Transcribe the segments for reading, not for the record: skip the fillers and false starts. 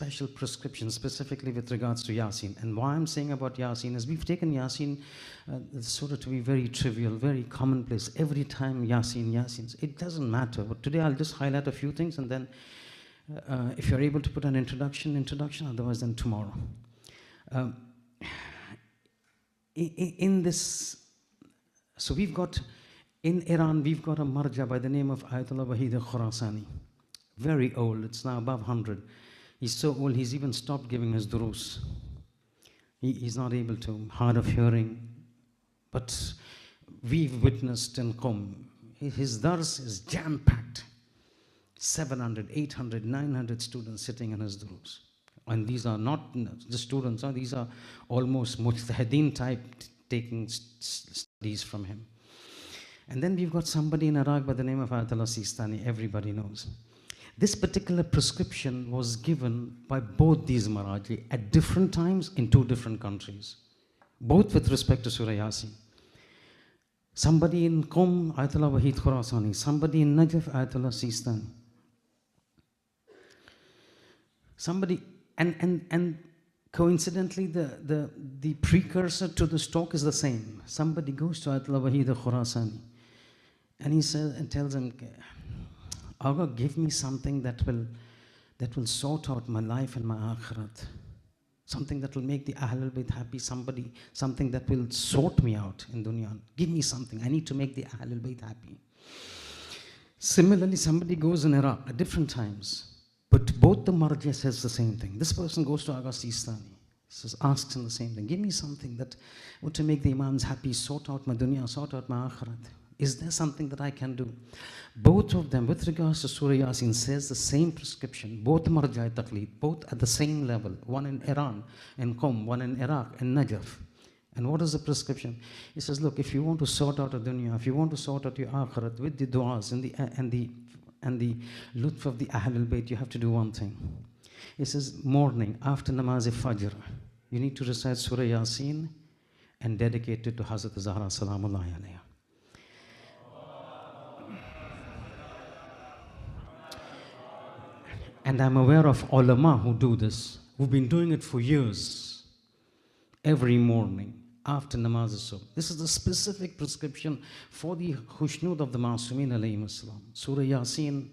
special prescription specifically with regards to Yasin. And why I'm saying about Yasin is we've taken Yasin, the surah, to be very trivial, very commonplace. Every time Yasin, Yasin, it doesn't matter. But today I'll just highlight a few things, and then if you're able to put an introduction, otherwise then tomorrow. In this, so we've got, in Iran, we've got a marja by the name of Ayatollah Wahid al-Khurasani. Very old, it's now above 100. He's so old, he's even stopped giving his durus. He's not able to, hard of hearing. But we've witnessed in Qom, his dars is jam-packed. 700, 800, 900 students sitting in his durus. And these are not the students, these are almost mujtahideen type taking studies from him. And then we've got somebody in Iraq by the name of Ayatollah Sistani, everybody knows. This particular prescription was given by both these Maraji at different times in two different countries, both with respect to Surah Yasin. Somebody in Qom, Ayatollah Wahid Khurasani, somebody in Najaf, Ayatollah Sistani. Somebody, and coincidentally, the precursor to this talk is the same. Somebody goes to Ayatollah Wahid Khurasani, and he says and tells him, Aga, give me something that will sort out my life and my akhirat. Something that will make the Ahlul Bayt happy, something that will sort me out in dunya. Give me something. I need to make the Ahlul Bayt happy. Similarly, somebody goes in Iraq at different times, but both the marja says the same thing. This person goes to Aga Sistani, asks him the same thing. Give me something that would to make the imams happy, sort out my dunya, sort out my akhirat. Is there something that I can do? Both of them, with regards to Surah Yasin, says the same prescription. Both marja taqleed, both at the same level. One in Iran, in Qom, one in Iraq, in Najaf. And what is the prescription? He says, look, if you want to sort out a dunya, if you want to sort out your akhirat with the du'as and the lutf of the Ahlul Bayt, you have to do one thing. He says, morning, after namaz-e-fajr, you need to recite Surah Yasin and dedicate it to Hazrat Zahra salamullahi alayha. And I'm aware of ulama who do this, who've been doing it for years, every morning after namaz al-subh. This is the specific prescription for the khushnud of the Masumin alayhim as-salam. Surah Yasin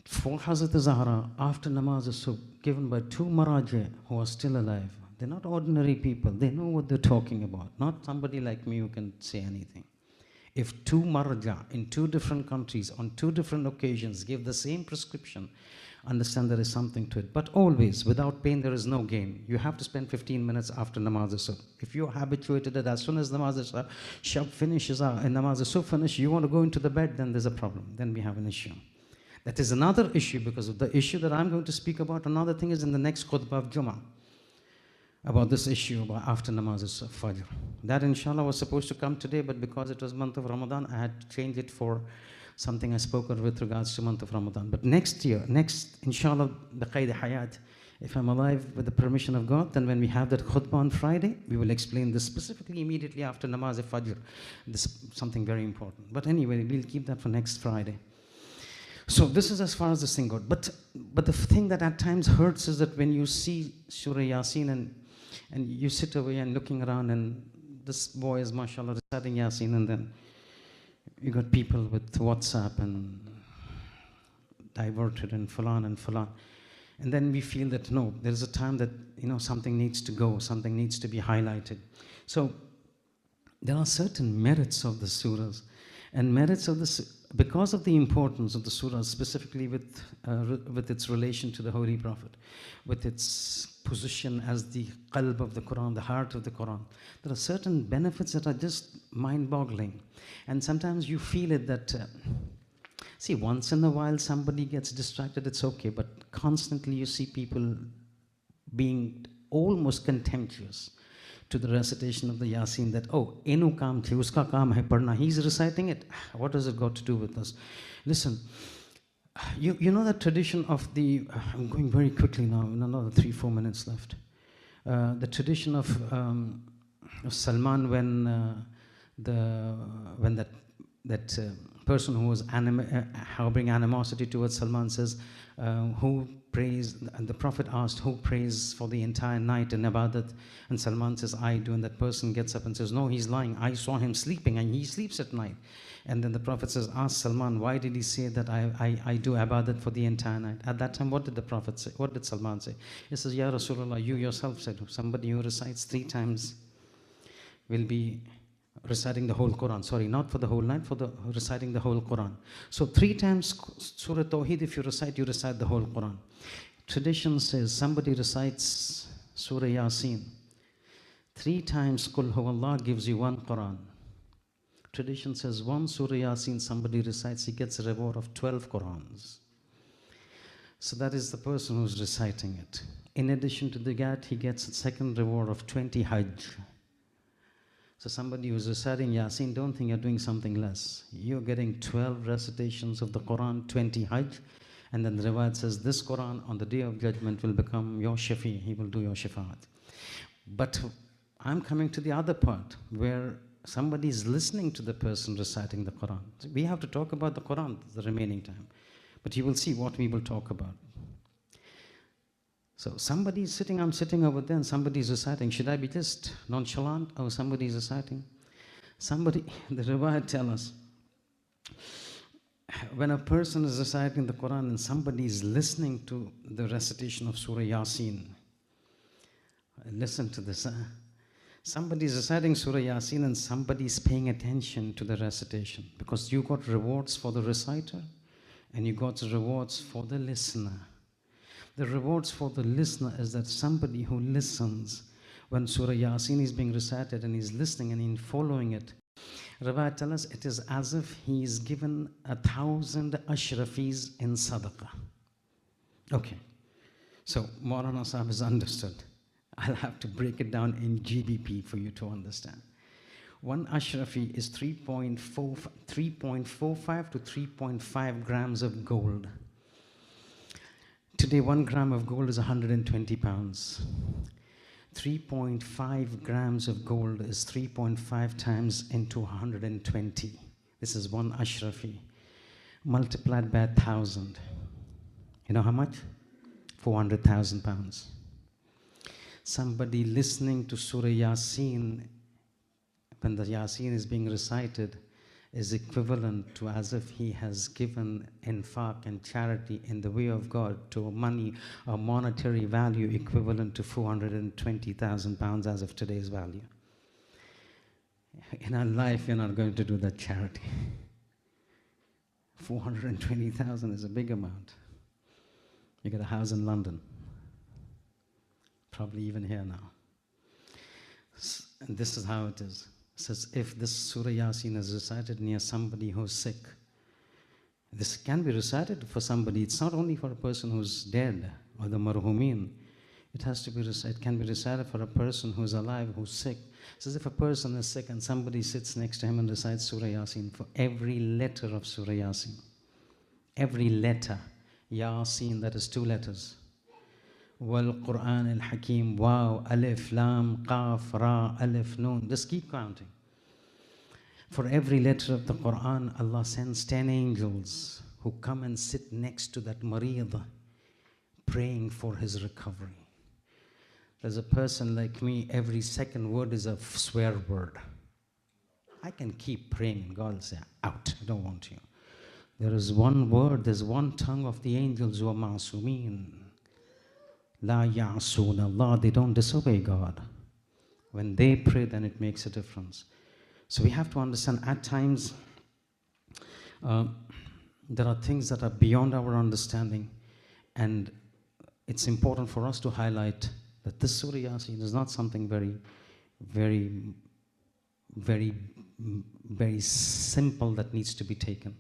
for Hazrat Zahra after namaz al-subh, given by two maraji who are still alive. They're not ordinary people. They know what they're talking about. Not somebody like me who can say anything. If two marja in two different countries on two different occasions give the same prescription, understand there is something to it. But always, without pain, there is no gain. You have to spend 15 minutes after namaz al-subh. If you're habituated that as soon as namaz al-subh finishes and namaz al-subh finishes, you want to go into the bed, then there's a problem. Then we have an issue. That is another issue, because of the issue that I'm going to speak about. Another thing is in the next khutbah of Jummah, about this issue about after namaz al-fajr. That inshallah was supposed to come today, but because it was month of Ramadan, I had to change it for something I spoke of with regards to month of Ramadan. But next year, inshallah, baqaid hayat, if I'm alive with the permission of God, then when we have that khutbah on Friday, we will explain this specifically immediately after namaz al-fajr. This is something very important. But anyway, we'll keep that for next Friday. So this is as far as this thing goes. But the thing that at times hurts is that when you see Surah Yasin and you sit away and looking around, and this boy is, mashallah, reciting Yasin, and then you got people with WhatsApp and diverted and fulan and fulan. And then we feel that, no, there is a time that, something needs to go, something needs to be highlighted. So there are certain merits of the surahs, and merits of because of the importance of the surah, specifically with its relation to the Holy Prophet, with its position as the qalb of the Quran, the heart of the Quran. There are certain benefits that are just mind-boggling. And sometimes you feel it that, see, once in a while somebody gets distracted, it's okay, but constantly you see people being almost contemptuous to the recitation of the Yasin, that, oh, enu kaam the, uska kaam hai padna. He's reciting it. What does it got to do with us? Listen, you know that tradition of the, I'm going very quickly now, another 3-4 minutes left. The tradition of Salman when that person who was harboring animosity towards Salman says, who prays, and the Prophet asked, who prays for the entire night in ibadat? And Salman says, I do. And that person gets up and says, no, he's lying. I saw him sleeping, and he sleeps at night. And then the Prophet says, ask Salman, why did he say that I do ibadat for the entire night? At that time, what did the Prophet say? What did Salman say? He says, Ya Rasulullah, you yourself said, somebody who recites 3 times will be reciting the whole Quran. Sorry, not for the whole night, for the reciting the whole Quran. So 3 times Surah Tawheed, if you recite the whole Quran. Tradition says somebody recites Surah Yaseen 3 times, Qul Huwallah gives you 1 Quran. Tradition says 1 Surah Yaseen somebody recites, he gets a reward of 12 Qurans. So that is the person who's reciting it. In addition to that, he gets a second reward of 20 Hajj. So somebody who's reciting Yasin, don't think you're doing something less. You're getting 12 recitations of the Quran, 20 Hajj, and then the riwayat says this Quran on the Day of Judgment will become your shafi, he will do your shafaat. But I'm coming to the other part where somebody is listening to the person reciting the Quran. So we have to talk about the Quran the remaining time, but you will see what we will talk about. So somebody is sitting, I'm sitting over there, and somebody is reciting. Should I be just nonchalant? Oh, somebody is reciting. Somebody, the riwayat tell us, when a person is reciting the Quran and somebody is listening to the recitation of Surah Yasin, listen to this. Somebody is reciting Surah Yasin and somebody is paying attention to the recitation, because you got rewards for the reciter and you got rewards for the listener. The rewards for the listener is that somebody who listens when Surah Yasin is being recited and he's listening and he's following it. Riwayat tell us it is as if he is given 1,000 ashrafis in sadaqah. Okay, so Maulana Sahib is understood. I'll have to break it down in GBP for you to understand. 1 ashrafi is 3.45 to 3.5 grams of gold. Today, 1 gram of gold is 120 pounds. 3.5 grams of gold is 3.5 times into 120. This is 1 ashrafi. Multiplied by 1,000. You know how much? 400,000 pounds. Somebody listening to Surah Yasin, when the Yasin is being recited, is equivalent to as if he has given infaq and charity in the way of God to money, a monetary value equivalent to 420,000 pounds as of today's value. In our life, you're not going to do that charity. 420,000 is a big amount. You get a house in London, probably even here now. And this is how it is. It says, if this Surah Yasin is recited near somebody who's sick, this can be recited for somebody. It's not only for a person who's dead or the marhumin. It has to be recited. It can be recited for a person who's alive, who's sick. It says if a person is sick and somebody sits next to him and recites Surah Yasin, for every letter of Surah Yasin, every letter, Yasin, that is 2 letters. Wal Quran al Hakim, Wow, Alif, Lam, Qaf, Ra, Alif, Noon. Just keep counting. For every letter of the Quran, Allah sends 10 angels who come and sit next to that marid, praying for his recovery. There's a person like me, every second word is a swear word. I can keep praying and God will say, out, I don't want you. There is one word, there's one tongue of the angels who are ma'asumeen. La ya'asoon Allah, they don't disobey God. When they pray, then it makes a difference. So we have to understand at times there are things that are beyond our understanding, and it's important for us to highlight that this Surah Yasin is not something very simple that needs to be taken.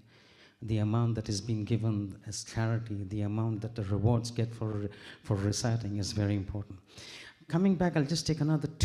The amount that is being given as charity, the amount that the rewards get for reciting is very important. Coming back, I'll just take another